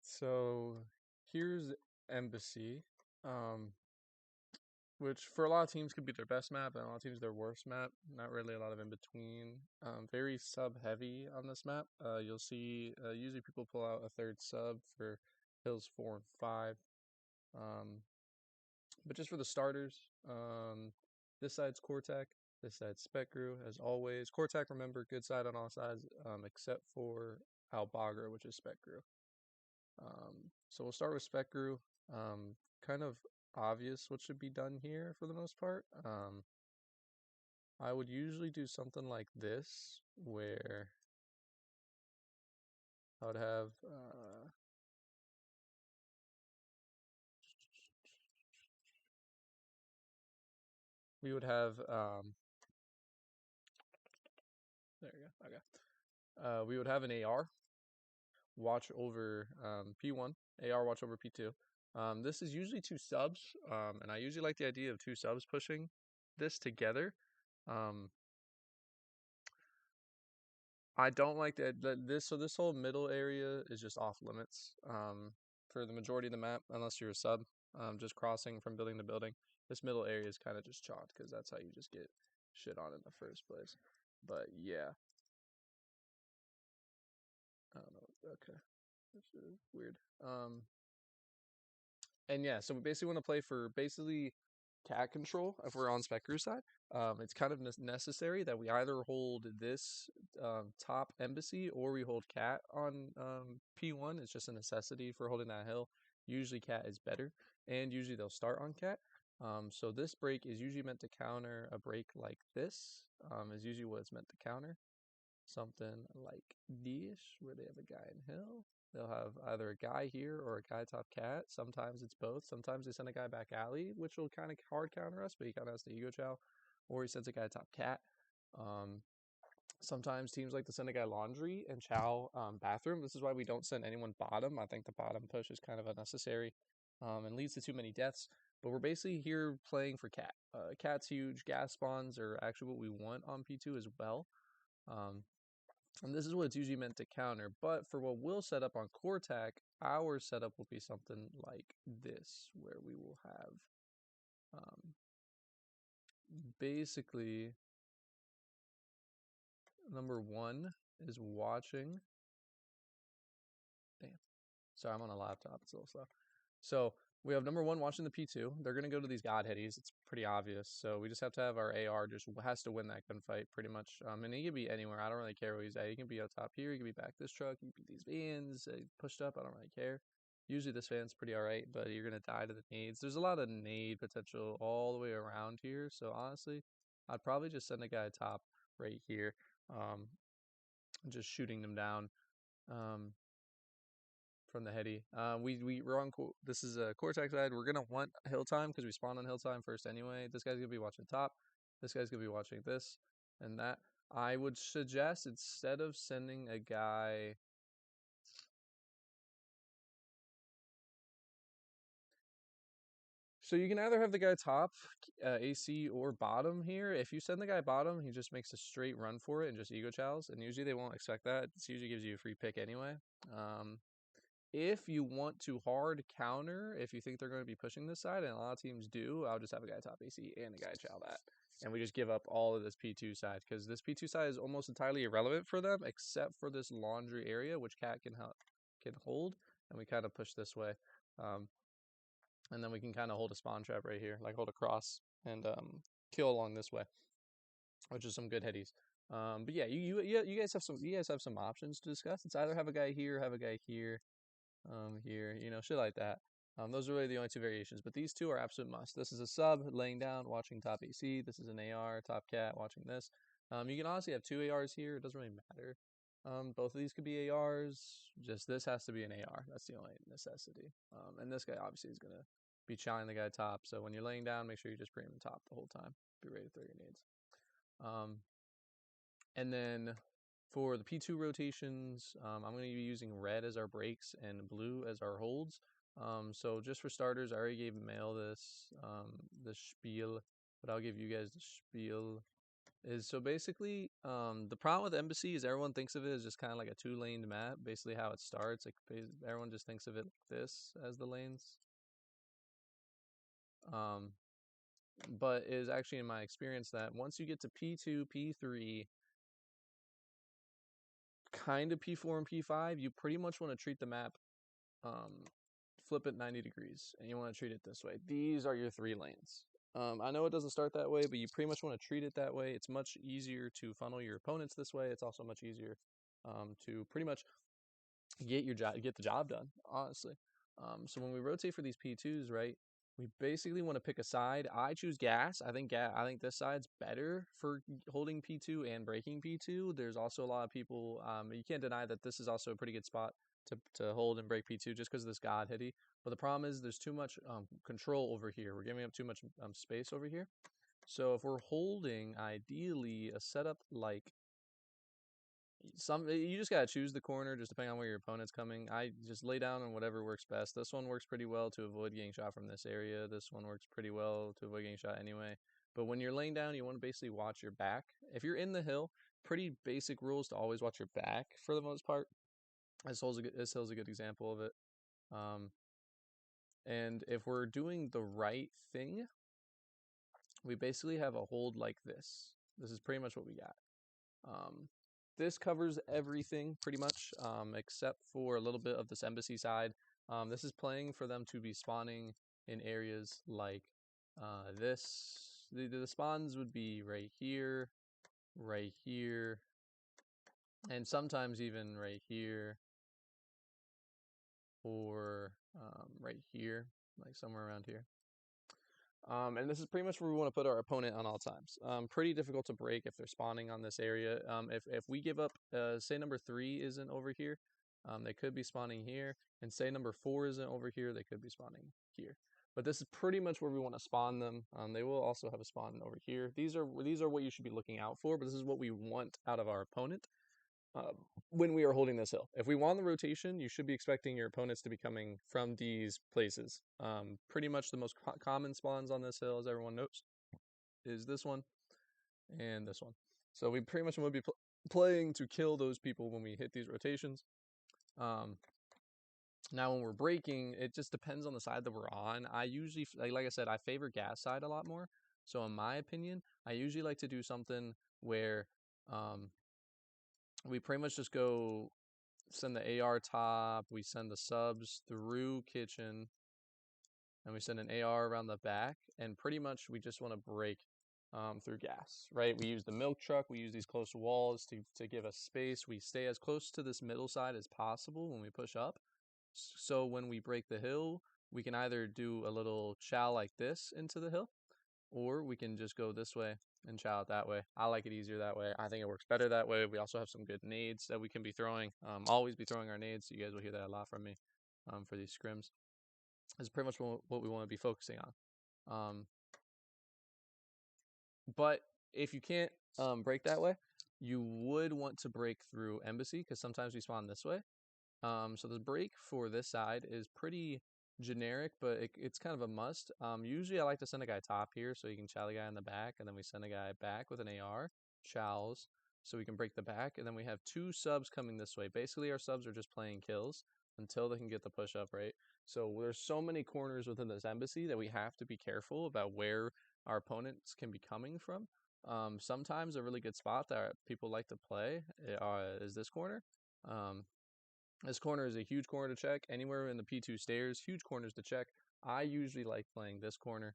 so here's Embassy, um, which for a lot of teams could be their best map, and a lot of teams their worst map. Not really a lot of in between. Very sub heavy on this map. You'll see usually people pull out a third sub for hills 4 and 5. Um, but just for the starters, this side's Cortac, this side's Specgrew, as always. Cortac, remember, good side on all sides, except for Albagra, which is Specgrew. So we'll start with Specgrew. Kind of obvious what should be done here for the most part. I would usually do something like this, where I would have we would have there you go. Okay. We would have an AR watch over P1, AR watch over P2. This is usually two subs, and I usually like the idea of two subs pushing this together. I don't like that this whole middle area is just off limits for the majority of the map, unless you're a sub, just crossing from building to building. This middle area is kind of just chalked because that's how you just get shit on in the first place. But yeah, I don't know. Okay, this is weird. And yeah, so we basically want to play for basically cat control if we're on Spectre's side. It's kind of necessary that we either hold this top embassy or we hold cat on P1. It's just a necessity for holding that hill. Usually cat is better, and usually they'll start on cat. So this break is usually meant to counter a break like this, is usually what it's meant to counter. Something like this, where they have a guy in hill. They'll have either a guy here or a guy top cat. Sometimes it's both. Sometimes they send a guy back alley, which will kind of hard counter us, but he kind of has the ego chow. Or he sends a guy top cat. Sometimes teams like to send a guy laundry and chow bathroom. This is why we don't send anyone bottom. I think the bottom push is kind of unnecessary and leads to too many deaths. But we're basically here playing for cat. Cat's huge. Gas spawns are actually what we want on P2 as well. And this is what it's usually meant to counter. But for what we'll set up on Cortac, our setup will be something like this, where we will have basically number one is watching. Damn. Sorry, I'm on a laptop. It's a little slow. So we have number one watching the P2. They're going to go to these God Headies. It's pretty obvious. So we just have to have our AR just has to win that gunfight pretty much. And he can be anywhere. I don't really care where he's at. He can be up top here. He can be back this truck. He can be these vans. Pushed up. I don't really care. Usually this van's pretty alright, but you're going to die to the nades. There's a lot of nade potential all the way around here. So honestly, I'd probably just send a guy top right here. Just shooting them down. From the heady. We're on. This is a Cortac side. We're gonna want hill time because we spawn on hill time first anyway. This guy's gonna be watching top. This guy's gonna be watching this and that. I would suggest instead of sending a guy. So you can either have the guy top, AC, or bottom here. If you send the guy bottom, he just makes a straight run for it and just ego chows. And usually they won't expect that. It usually gives you a free pick anyway. If you want to hard counter, if you think they're going to be pushing this side, and a lot of teams do, I'll just have a guy top AC and a guy chow that. And we just give up all of this P2 side, because this P2 side is almost entirely irrelevant for them, except for this laundry area, which cat can hold, and we kind of push this way. And then we can kind of hold a spawn trap right here, like hold a cross, and kill along this way, which is some good headies. But yeah, you guys have some options to discuss. It's either have a guy here, have a guy here, here, shit like that. Those are really the only two variations, but these two are absolute must. This is a sub laying down, watching top AC. This is an AR, top cat, watching this. You can honestly have two ARs here. It doesn't really matter. Both of these could be ARs. Just this has to be an AR. That's the only necessity. And this guy obviously is going to be chowing the guy top. So when you're laying down, make sure you just bring him top the whole time. Be ready to throw your nades. And then for the P2 rotations, I'm going to be using red as our breaks and blue as our holds. So just for starters, I already gave Mail this spiel, but I'll give you guys the spiel. is so basically, the problem with Embassy is everyone thinks of it as just kind of like a two-laned map. Basically, how it starts, like everyone just thinks of it like this as the lanes. Um, but it is actually in my experience that once you get to P2, P3, kind of P4 and P5, you pretty much want to treat the map, um, flip it 90 degrees, and you want to treat it this way. These are your 3 lanes. I know it doesn't start that way, but you pretty much want to treat it that way. It's much easier to funnel your opponents this way. It's also much easier to pretty much get the job done, honestly. So when we rotate for these P2s, right, we basically want to pick a side. I choose gas. I think this side's better for holding P2 and breaking P2. There's also a lot of people. You can't deny that this is also a pretty good spot to hold and break P2 just because of this God Hitty. But the problem is there's too much control over here. We're giving up too much space over here. So if we're holding, ideally, a setup like you just gotta choose the corner just depending on where your opponent's coming. I just lay down on whatever works best. This one works pretty well to avoid getting shot from this area. This one works pretty well to avoid getting shot anyway. But when you're laying down, you want to basically watch your back. If you're in the hill, pretty basic rules to always watch your back for the most part. This hill's a good example of it. And if we're doing the right thing, we basically have a hold like this. This is pretty much what we got. This covers everything pretty much, except for a little bit of this embassy side. This is playing for them to be spawning in areas like this. The spawns would be right here, and sometimes even right here, or right here, like somewhere around here. And this is pretty much where we want to put our opponent on all times. Pretty difficult to break if they're spawning on this area. If we give up, say number 3 isn't over here, they could be spawning here. And say number 4 isn't over here, they could be spawning here. But this is pretty much where we want to spawn them. They will also have a spawn over here. These are what you should be looking out for, but this is what we want out of our opponent. When we are holding this hill. If we want the rotation, you should be expecting your opponents to be coming from these places. Pretty much the most common spawns on this hill, as everyone knows, is this one and this one. So we pretty much want to be playing to kill those people when we hit these rotations. Now when we're breaking, it just depends on the side that we're on. I usually, like I said, I favor gas side a lot more. So in my opinion, I usually like to do something where we pretty much just go send the AR top, we send the subs through kitchen, and we send an AR around the back, and pretty much we just want to break through gas, right? We use the milk truck, we use these close walls to give us space. We stay as close to this middle side as possible when we push up. So when we break the hill, we can either do a little chow like this into the hill, or we can just go this way and chow it that way. I like it easier that way. I think it works better that way. We also have some good nades that we can be throwing. Always be throwing our nades. So you guys will hear that a lot from me for these scrims. That's pretty much what we want to be focusing on. But if you can't break that way, you would want to break through embassy because sometimes we spawn this way. So the break for this side is pretty generic, but it's kind of a must. Usually I like to send a guy top here so you can chow the guy in the back, and then we send a guy back with an AR, chows, so we can break the back, and then we have 2 subs coming this way. Basically our subs are just playing kills until they can get the push up, right? So there's so many corners within this embassy that we have to be careful about where our opponents can be coming from. Sometimes a really good spot that people like to play is this corner. This corner is a huge corner to check. Anywhere in the P2 stairs, huge corners to check. I usually like playing this corner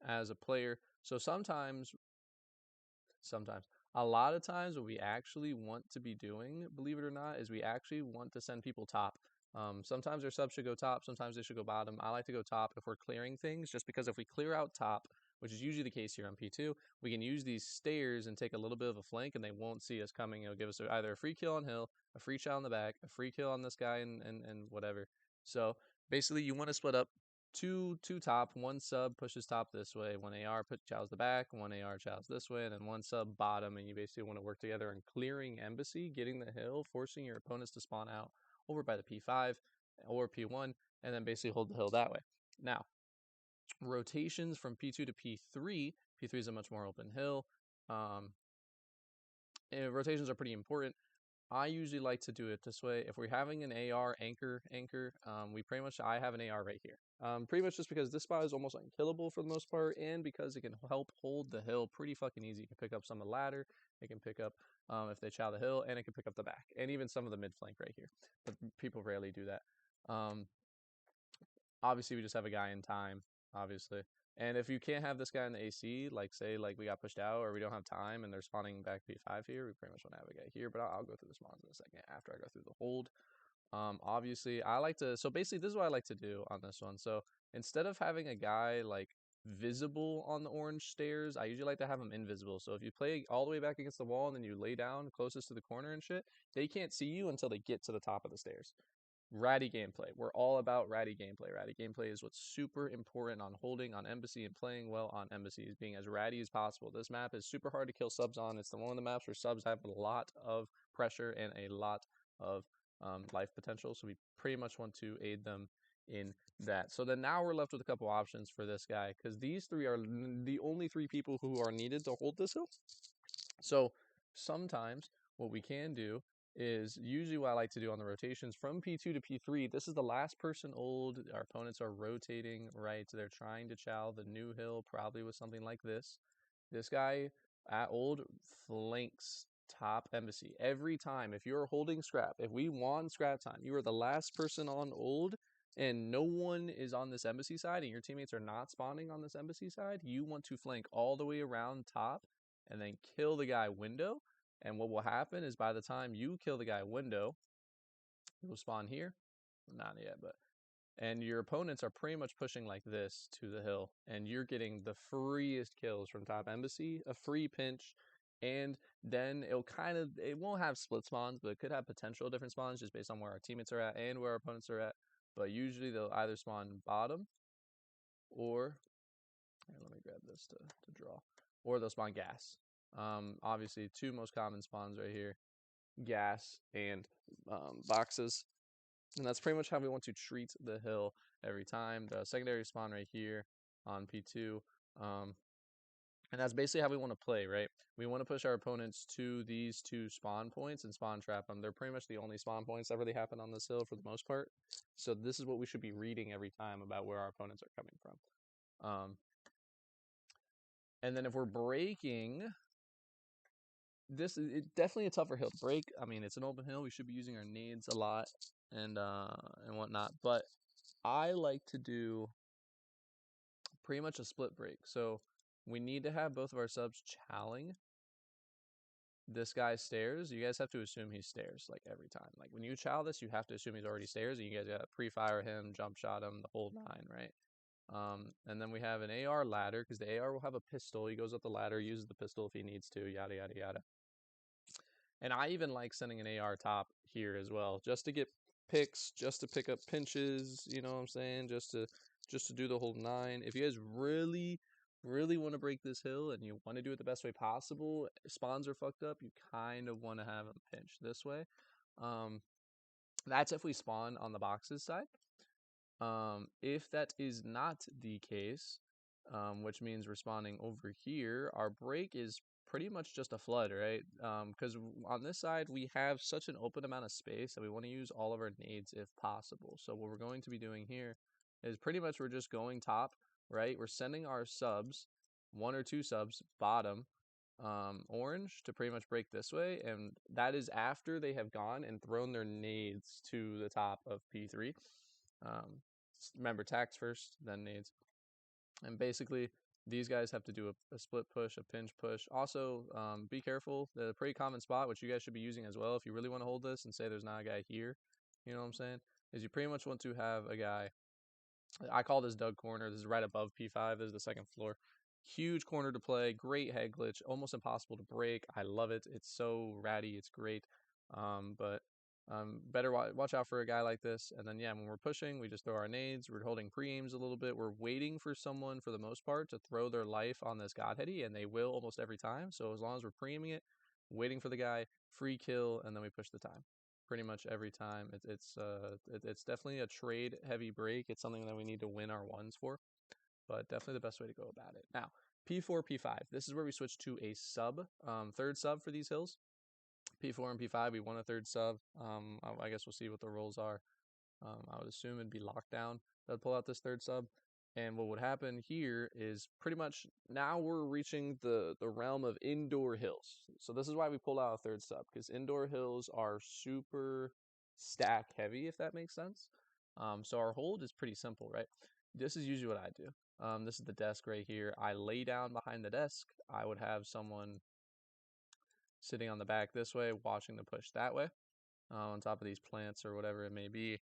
as a player. So sometimes, a lot of times what we actually want to be doing, believe it or not, is we actually want to send people top. Sometimes their subs should go top, sometimes they should go bottom. I like to go top if we're clearing things, just because if we clear out top, which is usually the case here on P2, we can use these stairs and take a little bit of a flank, and they won't see us coming. It'll give us either a free kill on hill, a free shot on the back, a free kill on this guy, and whatever. So basically, you want to split up two top, 1 sub pushes top this way, 1 AR chows the back, 1 AR chows this way, and then 1 sub bottom, and you basically want to work together in clearing embassy, getting the hill, forcing your opponents to spawn out over by the P5 or P1, and then basically hold the hill that way. Now, rotations from P2 to P3, P3 is a much more open hill. Um, and rotations are pretty important. I usually like to do it this way. If we're having an AR anchor, we pretty much I have an AR right here. Pretty much just because this spot is almost unkillable for the most part, and because it can help hold the hill pretty fucking easy. You can pick up some of the ladder, it can pick up if they chow the hill, and it can pick up the back, and even some of the mid flank right here. But people rarely do that. Um, Obviously, we just have a guy in time, obviously. And if you can't have this guy in the AC, like say like we got pushed out or we don't have time and they're spawning back P5 here, we pretty much want to have a guy here. But I'll go through the spawns in a second after I go through the hold. Obviously, I like to. So basically, this is what I like to do on this one. So instead of having a guy like visible on the orange stairs, I usually like to have him invisible. So if you play all the way back against the wall and then you lay down closest to the corner and shit, they can't see you until they get to the top of the stairs. Ratty gameplay. We're all about ratty gameplay. Ratty gameplay is what's super important on holding on Embassy and playing well on Embassy, being as ratty as possible. This map is super hard to kill subs on. It's the one of the maps where subs have a lot of pressure and a lot of life potential. So we pretty much want to aid them in that. So then now we're left with a couple options for this guy because these three are the only three people who are needed to hold this hill. So sometimes what we can do is usually what I like to do on the rotations from P2 to P3. This is the last person old. Our opponents are rotating right. They're trying to chow the new hill, probably with something like this. This guy at old flanks top Embassy every time. If you're holding scrap, if we want scrap time, you are the last person on old and no one is on this Embassy side and your teammates are not spawning on this Embassy side, you want to flank all the way around top and then kill the guy window. And what will happen is by the time you kill the guy window, you'll spawn here. Not yet, but and your opponents are pretty much pushing like this to the hill, and you're getting the freest kills from top Embassy, a free pinch, and then it won't have split spawns, but it could have potential different spawns just based on where our teammates are at and where our opponents are at. But usually they'll either spawn bottom or here, let me grab this to draw, or they'll spawn gas. Obviously, two most common spawns right here, gas and boxes. And that's pretty much how we want to treat the hill every time. The secondary spawn right here on P2. Um, and that's basically how we want to play, right? We want to push our opponents to these two spawn points and spawn trap them. They're pretty much the only spawn points that really happen on this hill for the most part. So this is what we should be reading every time about where our opponents are coming from. And then if we're breaking, this is definitely a tougher hill to break. I mean, it's an open hill. We should be using our nades a lot and whatnot. But I like to do pretty much a split break. So we need to have both of our subs chowing this guy's stairs. You guys have to assume he's stairs like every time. Like when you chow this, you have to assume he's already stairs, and you guys gotta pre-fire him, jump shot him, the whole nine, right? And then we have an AR ladder because the AR will have a pistol. He goes up the ladder, uses the pistol if he needs to, yada yada yada. And I even like sending an AR top here as well, just to get picks, just to pick up pinches, you know what I'm saying? Just to do the whole nine. If you guys really want to break this hill and you want to do it the best way possible, spawns are fucked up, you kind of want to have them pinch this way. That's if we spawn on the boxes side. If that is not the case, which means we're spawning over here, our break is pretty much just a flood, right? Because on this side, we have such an open amount of space that we want to use all of our nades if possible. So what we're going to be doing here is pretty much we're just going top, right? We're sending our subs, one or two subs, bottom, orange to pretty much break this way. And that is after they have gone and thrown their nades to the top of P3. Remember, tax first, then nades. And basically, these guys have to do a split push, a pinch push. Also, be careful. The pretty common spot, which you guys should be using as well if you really want to hold this and say there's not a guy here, you know what I'm saying, is you pretty much want to have a guy. I call this Doug corner. This is right above P5. This is the second floor. Huge corner to play. Great head glitch. Almost impossible to break. I love it. It's so ratty. It's great. But better watch out for a guy like this. And then, yeah, when we're pushing, we just throw our nades. We're holding pre-aims a little bit. We're waiting for someone, for the most part, to throw their life on this Godheady, and they will almost every time. So as long as we're pre-aiming it, waiting for the guy, free kill, and then we push the time. Pretty much every time. It's definitely a trade heavy break. It's something that we need to win our ones for, but definitely the best way to go about it. Now, P4, P5. This is where we switch to a sub, third sub for these hills. P4 and P5, we want a third sub. I guess we'll see what the rolls are. I would assume it'd be lockdown that pull out this third sub. And what would happen here is pretty much now we're reaching the realm of indoor hills. So this is why we pull out a third sub, because indoor hills are super stack heavy, if that makes sense. So our hold is pretty simple, right? This is usually what I do. This is the desk right here. I lay down behind the desk. I would have someone sitting on the back this way, watching the push that way, on top of these plants or whatever it may be.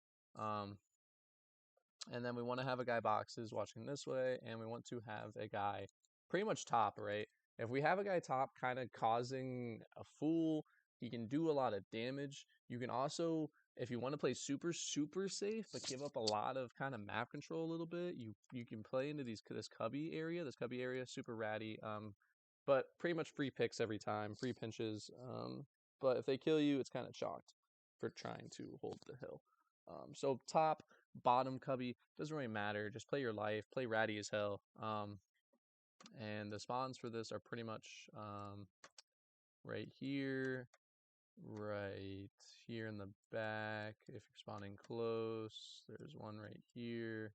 And then we want to have a guy boxes watching this way, and we want to have a guy pretty much top, right? If we have a guy top kind of causing a fool, he can do a lot of damage. You can also, if you want to play super, super safe, but give up a lot of kind of map control a little bit, you can play into this cubby area. This cubby area, super ratty. But pretty much free picks every time, free pinches. But if they kill you, it's kind of chalked for trying to hold the hill. So top, bottom cubby, doesn't really matter. Just play your life, play ratty as hell. And the spawns for this are pretty much right here in the back. If you're spawning close, there's one right here,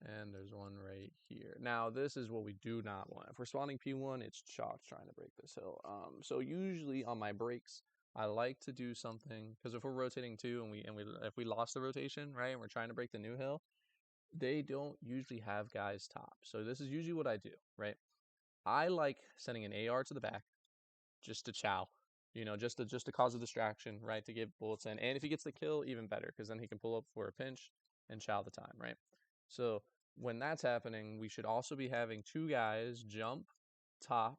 and there's one right here. Now, this is what we do not want. If we're spawning P1, it's chalked trying to break this hill. So usually on my breaks, I like to do something, because if we're rotating too, and if we lost the rotation, right, and we're trying to break the new hill, they don't usually have guys top. So this is usually what I do, right? I like sending an AR to the back, just to chow, just to cause a distraction, right, to get bullets in. And if he gets the kill, even better, because then he can pull up for a pinch and chow the time, right? So when that's happening, we should also be having two guys jump top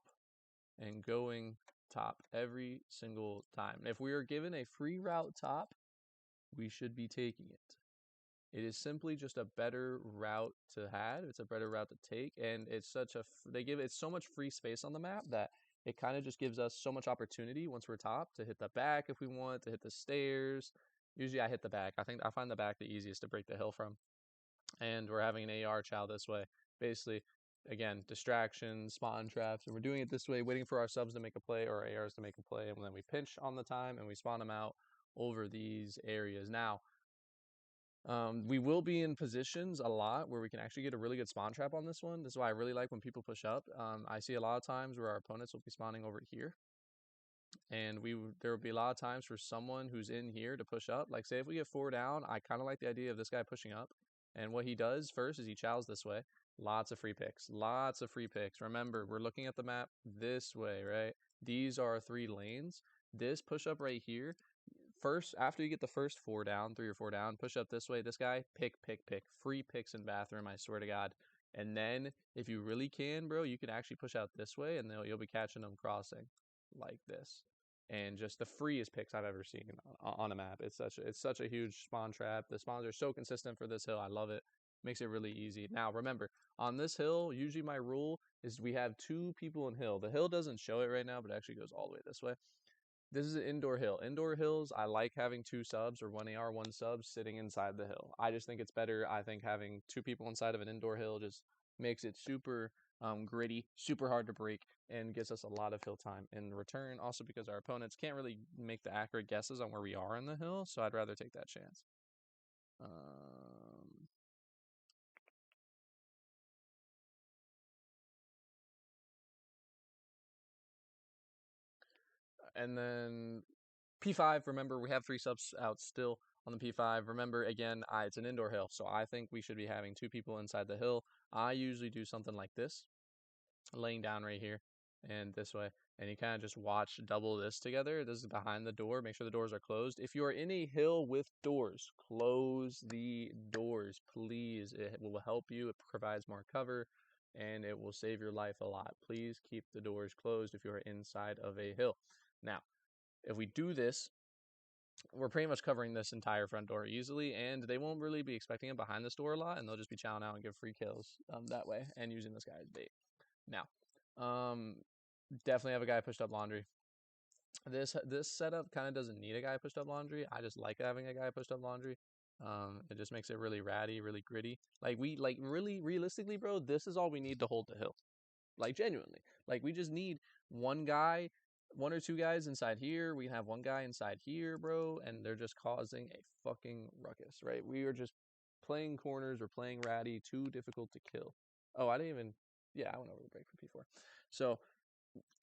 and going top every single time. If we are given a free route top, we should be taking it. It is simply just a better route to have. It's a better route to take, and it's it's so much free space on the map that it kind of just gives us so much opportunity once we're top to hit the back if we want, to hit the stairs. Usually I hit the back. I find the back the easiest to break the hill from. And we're having an AR chow this way. Basically, again, distractions, spawn traps, and we're doing it this way, waiting for our subs to make a play or our ARs to make a play, and then we pinch on the time and we spawn them out over these areas. Now, we will be in positions a lot where we can actually get a really good spawn trap on this one. This is why I really like when people push up. I see a lot of times where our opponents will be spawning over here, and there will be a lot of times for someone who's in here to push up. Like, say if we get 4 down, I kind of like the idea of this guy pushing up, and what he does first is he chows this way. Lots of free picks. Lots of free picks. Remember, we're looking at the map this way, right? These are 3 lanes. This push up right here, first, after you get the first 4 down, 3 or 4 down, push up this way. This guy, pick. Free picks in bathroom, I swear to God. And then, if you really can, bro, you can actually push out this way, and you'll be catching them crossing like this. And just the freest picks I've ever seen on a map. It's such a huge spawn trap. The spawns are so consistent for this hill. I love it. Makes it really easy. Now, remember, on this hill, usually my rule is we have 2 people in hill. The hill doesn't show it right now, but it actually goes all the way this way. This is an indoor hill. Indoor hills, I like having 2 subs or 1 AR, 1 sub sitting inside the hill. I just think it's better. I think having 2 people inside of an indoor hill just makes it super gritty, super hard to break, and gives us a lot of hill time in return. Also, because our opponents can't really make the accurate guesses on where we are in the hill, so I'd rather take that chance. And then P5, remember, we have 3 subs out still on the P5. Remember, again, it's an indoor hill, so I think we should be having 2 people inside the hill. I usually do something like this, laying down right here and this way, and you kind of just watch double this together. This is behind the door. Make sure the doors are closed. If you are in a hill with doors, close the doors, please. It will help you. It provides more cover, and it will save your life a lot. Please keep the doors closed if you are inside of a hill. Now, if we do this, we're pretty much covering this entire front door easily, and they won't really be expecting it behind this door a lot, and they'll just be chowing out and give free kills that way, and using this guy as bait. Now, definitely have a guy pushed up laundry. This setup kind of doesn't need a guy pushed up laundry. I just like having a guy pushed up laundry. It just makes it really ratty, really gritty. Like really realistically, bro, this is all we need to hold the hill. Like genuinely. Like we just need one guy, one or two guys inside here. We have one guy inside here, bro, and they're just causing a fucking ruckus, right? We are just playing corners or playing ratty, too difficult to kill. Oh, I didn't even. Yeah, I went over the break for P4. So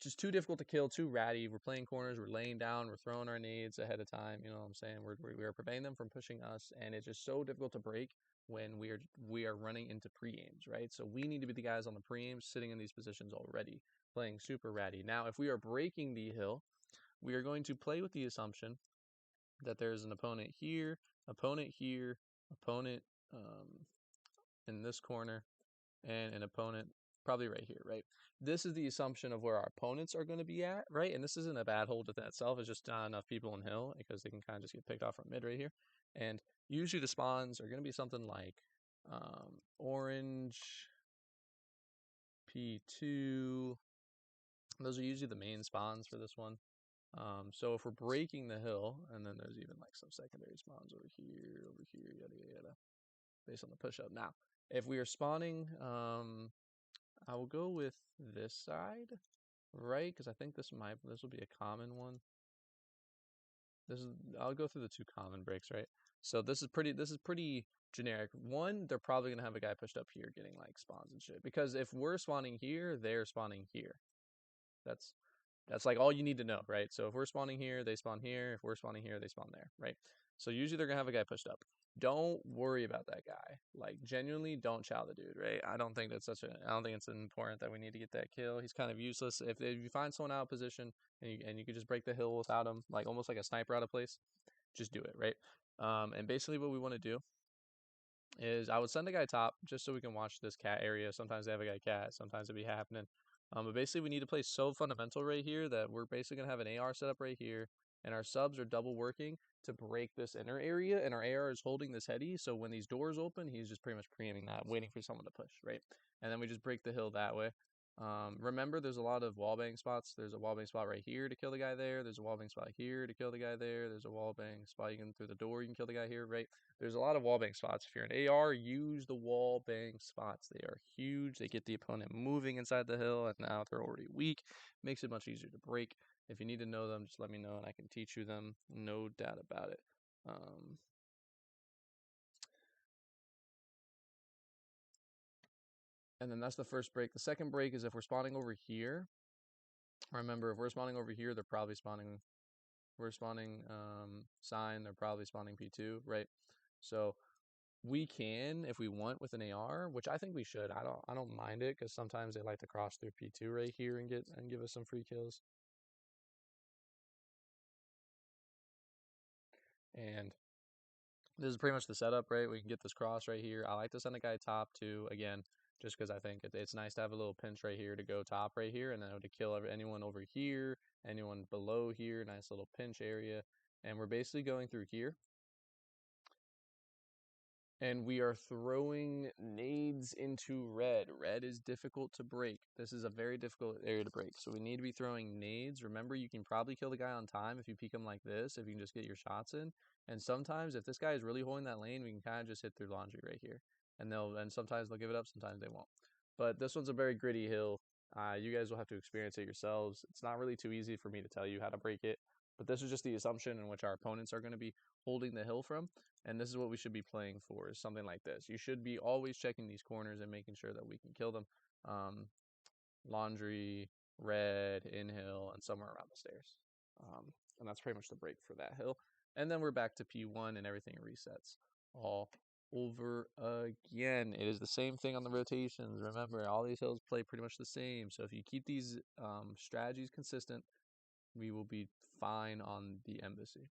just too difficult to kill, too ratty. We're playing corners, we're laying down, we're throwing our nades ahead of time. You know what I'm saying? We are preventing them from pushing us, and it's just so difficult to break when we are running into pre-aims, right? So we need to be the guys on the pre-aims sitting in these positions already, playing super ratty. Now, if we are breaking the hill, we are going to play with the assumption that there's an opponent here, opponent in this corner, and an opponent probably right here, right? This is the assumption of where our opponents are going to be at, right? And this isn't a bad hold within itself. It's just not enough people in hill because they can kind of just get picked off from mid right here. And usually the spawns are going to be something like orange, P2. Those are usually the main spawns for this one. So if we're breaking the hill, and then there's even like some secondary spawns over here, yada, yada, yada, based on the push up. Now, if we are spawning, I will go with this side, right? Because I think this will be a common one. I'll go through the two common breaks, right? So this is pretty generic. One, they're probably gonna have a guy pushed up here getting like spawns and shit. Because if we're spawning here, they're spawning here. That's like all you need to know, right? So if we're spawning here, they spawn here. If we're spawning here, they spawn there, right? So usually they're gonna have a guy pushed up. Don't worry about that guy. Like genuinely, don't chow the dude, right? I don't think it's important that we need to get that kill. He's kind of useless. If you find someone out of position and you could just break the hill without him, like almost like a sniper out of place, just do it, right? And basically what we want to do is I would send a guy top just so we can watch this cat area. Sometimes they have a guy cat, sometimes it be happening. But basically we need to play so fundamental right here that we're basically gonna have an AR set up right here, and our subs are double working to break this inner area, and our AR is holding this heady. So when these doors open, he's just pretty much pre-aiming that, waiting for someone to push, right? And then we just break the hill that way. Remember, there's a lot of wallbang spots. There's a wallbang spot right here to kill the guy there. There's a wallbang spot here to kill the guy there. There's a wallbang spot you can through the door. You can kill the guy here, right? There's a lot of wallbang spots. If you're an AR, use the wallbang spots. They are huge. They get the opponent moving inside the hill, and now they're already weak. Makes it much easier to break. If you need to know them, just let me know, and I can teach you them. No doubt about it. And then that's the first break. The second break is if we're spawning over here. Remember, if we're spawning over here, they're probably spawning. We're spawning sign. They're probably spawning P2, right? So we can, if we want, with an AR, which I think we should. I don't mind it because sometimes they like to cross through P2 right here and give us some free kills. And this is pretty much the setup, right? We can get this cross right here. I like to send a guy top too, again, just because I think it's nice to have a little pinch right here to go top right here, and then to kill anyone over here, anyone below here, nice little pinch area. And we're basically going through here. And we are throwing nades into red. Red is difficult to break. This is a very difficult area to break. So we need to be throwing nades. Remember, you can probably kill the guy on time if you peek him like this, if you can just get your shots in. And sometimes if this guy is really holding that lane, we can kind of just hit through laundry right here. And sometimes they'll give it up, sometimes they won't. But this one's a very gritty hill. You guys will have to experience it yourselves. It's not really too easy for me to tell you how to break it. But this is just the assumption in which our opponents are going to be holding the hill from. And this is what we should be playing for, is something like this. You should be always checking these corners and making sure that we can kill them. Laundry, red, in hill, and somewhere around the stairs. And that's pretty much the break for that hill. And then we're back to P1 and everything resets all over again. It is the same thing on the rotations. Remember, all these hills play pretty much the same. So if you keep these strategies consistent, we will be fine on the embassy.